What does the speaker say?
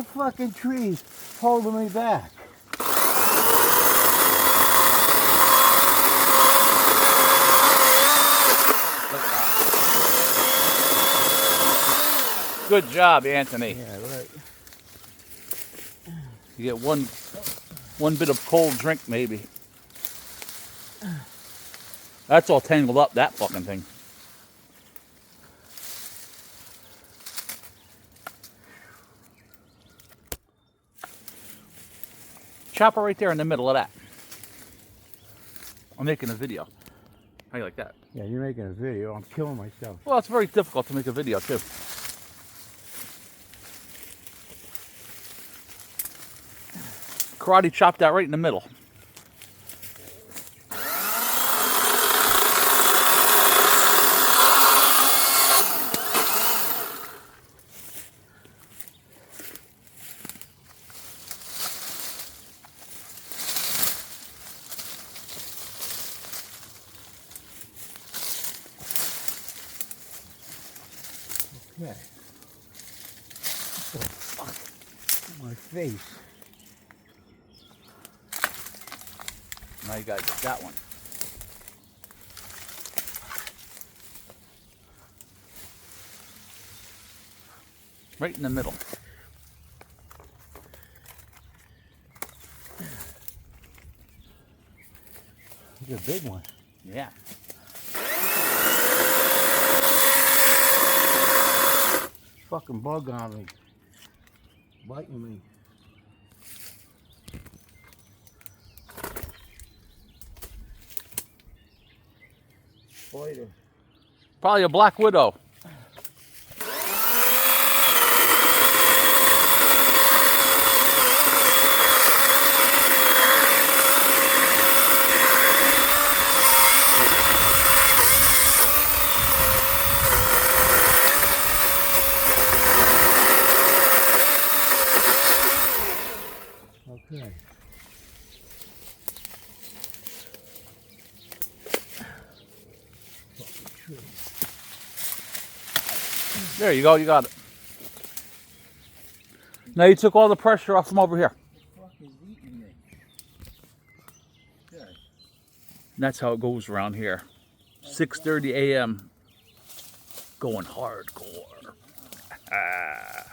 the fucking tree's holding me back. Good job, Anthony. Yeah, right. You get one bit of cold drink, maybe. That's all tangled up, that fucking thing. Chopper right there in the middle of that. I'm making a video. How you like that? Yeah, you're making a video. I'm killing myself. Well, it's very difficult to make a video, too. Karate chopped that right in the middle. Okay. What the fuck? My face. Now you gotta get that one. Right in the middle. It's a big one. Yeah. Fucking bug on me. Biting me. Spider. Probably a black widow. Okay. There you go, you got it. Now you took all the pressure off from over here. The fuck is eating me? Okay. And that's how it goes around here. 6:30 a.m. Going hardcore.